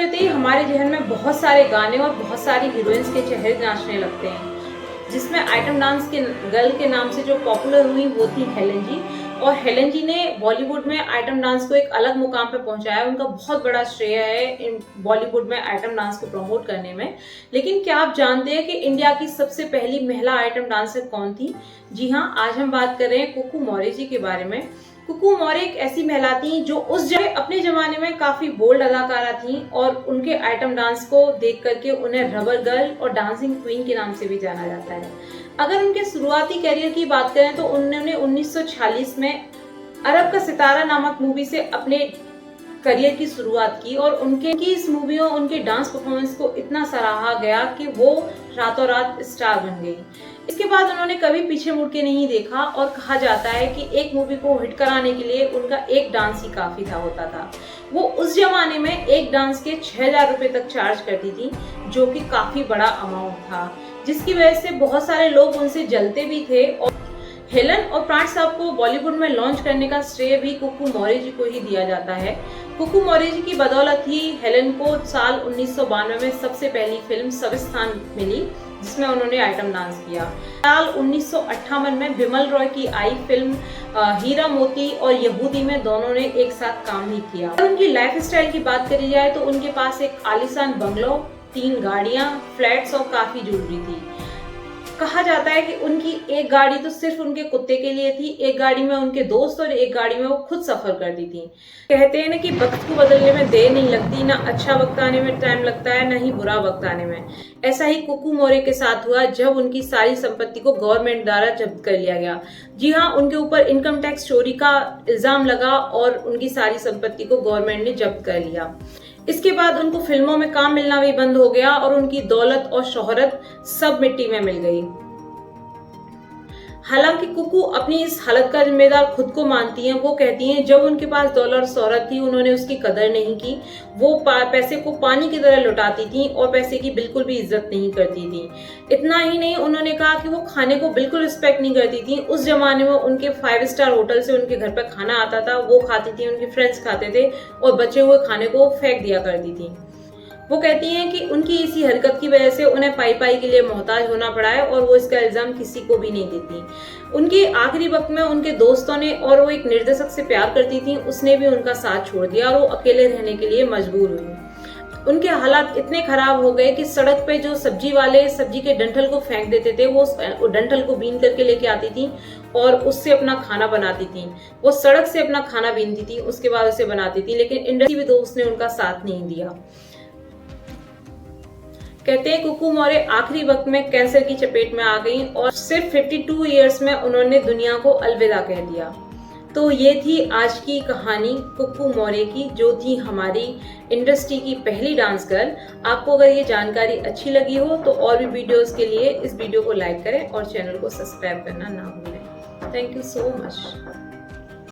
होते ही हमारे जहन में बहुत सारे गाने और बहुत सारी हीरोइंस के चेहरे नाचने लगते हैं, जिसमें आइटम डांस के गर्ल के नाम से जो पॉपुलर हुई वो थी हेलन जी। और हेलन जी ने बॉलीवुड में आइटम डांस को एक अलग मुकाम पे पहुंचाया। उनका बहुत बड़ा श्रेय है इन बॉलीवुड में आइटम डांस को प्रमोट करने में। लेकिन क्या आप जानते हैं कि इंडिया की सबसे पहली महिला आइटम डांसर कौन थी? जी हाँ, आज हम बात कर रहे हैं कुकू मौर्य जी के बारे में। कुकू मौर्य एक ऐसी महिला थी जो उस जगह अपने जमाने में काफी बोल्ड अदाकारा थी और उनके आइटम डांस को देख करके उन्हें रबर गर्ल और डांसिंग क्वीन के नाम से भी जाना जाता है। अगर उनके शुरुआती करियर की बात करें तो उन्होंने 1946 में अरब का सितारा नामक मूवी से अपने करियर की शुरुआत की और उनके इस मूवी और उनके डांस परफॉर्मेंस को इतना सराहा गया कि वो रातों रात स्टार बन गई। इसके बाद उन्होंने कभी पीछे मुड़ के नहीं देखा और कहा जाता है कि एक मूवी को हिट कराने के लिए उनका एक डांस ही काफी होता था। वो उस जमाने में एक डांस के 6,000 रुपए तक चार्ज करती थी, जो कि काफी बड़ा अमाउंट था, जिसकी वजह से बहुत सारे लोग उनसे जलते भी थे। और हेलन और प्राण साहब को बॉलीवुड में लॉन्च करने का श्रेय भी कुकू मौर्य जी को ही दिया जाता है। कुकू मौर्य जी की बदौलत ही हेलन को साल 1992 में सबसे पहली फिल्म सविस्थान मिली, जिसमें उन्होंने आइटम डांस किया। साल 1958 में बिमल रॉय की आई फिल्म हीरा मोती और यहूदी में दोनों ने एक साथ काम भी किया। अगर उनकी लाइफ स्टाइल की बात करी जाए तो उनके पास एक आलीशान बंगलो, 3 गाड़ियां, फ्लैट्स और काफी ज्वेलरी थी। कहा जाता है कि उनकी एक गाड़ी तो सिर्फ उनके कुत्ते के लिए थी, एक गाड़ी में उनके दोस्त और एक गाड़ी में वो खुद सफर करती थी। कहते हैं ना कि वक्त को बदलने में देर नहीं लगती, ना अच्छा वक्त आने में टाइम लगता है, ना ही बुरा वक्त आने में। ऐसा ही कुकू मौर्य के साथ हुआ जब उनकी सारी संपत्ति को गवर्नमेंट द्वारा जब्त कर लिया गया। जी हाँ, उनके ऊपर इनकम टैक्स चोरी का इल्जाम लगा और उनकी सारी संपत्ति को गवर्नमेंट ने जब्त कर लिया। इसके बाद उनको फिल्मों में काम मिलना भी बंद हो गया और उनकी दौलत और शोहरत सब मिट्टी में मिल गई। हालांकि कुकू अपनी इस हालत का जिम्मेदार खुद को मानती हैं। वो कहती हैं जब उनके पास दौलत और शोहरत थी उन्होंने उसकी कदर नहीं की। वो पैसे को पानी की तरह लुटाती थी और पैसे की बिल्कुल भी इज्जत नहीं करती थी। इतना ही नहीं, उन्होंने कहा कि वो खाने को बिल्कुल रिस्पेक्ट नहीं करती थी। उस जमाने में उनके 5 स्टार होटल से उनके घर पर खाना आता था, वो खाती थी, उनके फ्रेंड्स खाते थे और बचे हुए खाने को फेंक दिया करती थी। वो कहती हैं कि उनकी इसी हरकत की वजह से उन्हें पाई के लिए मोहताज होना पड़ा है और वो इसका इल्जाम किसी को भी नहीं देती। उनके आखिरी वक्त में उनके दोस्तों ने, और वो एक निर्देशक से प्यार करती थी, उसने भी उनका साथ छोड़ दिया और वो अकेले रहने के लिए मजबूर हुई। उनके हालात इतने खराब हो गए कि सड़क पे जो सब्जी वाले सब्जी के डंठल को फेंक देते थे, वो डंठल को बीन करके लेके आती थी और उससे अपना खाना बनाती थी। वो सड़क से अपना खाना बीनती थी, उसके बाद उसे बनाती थी, लेकिन इंडस्ट्री भी दोस्त ने उनका साथ नहीं दिया। कहते हैं कुकू मौर्य आखिरी वक्त में कैंसर की चपेट में आ गई और सिर्फ 52 इयर्स में उन्होंने दुनिया को अलविदा कह दिया। तो ये थी आज की कहानी कुकू मौर्य की, जो थी हमारी इंडस्ट्री की पहली डांस गर्ल। आपको अगर ये जानकारी अच्छी लगी हो तो और भी वीडियोस के लिए इस वीडियो को लाइक करें और चैनल को सब्सक्राइब करना ना भूलें। Thank you so much.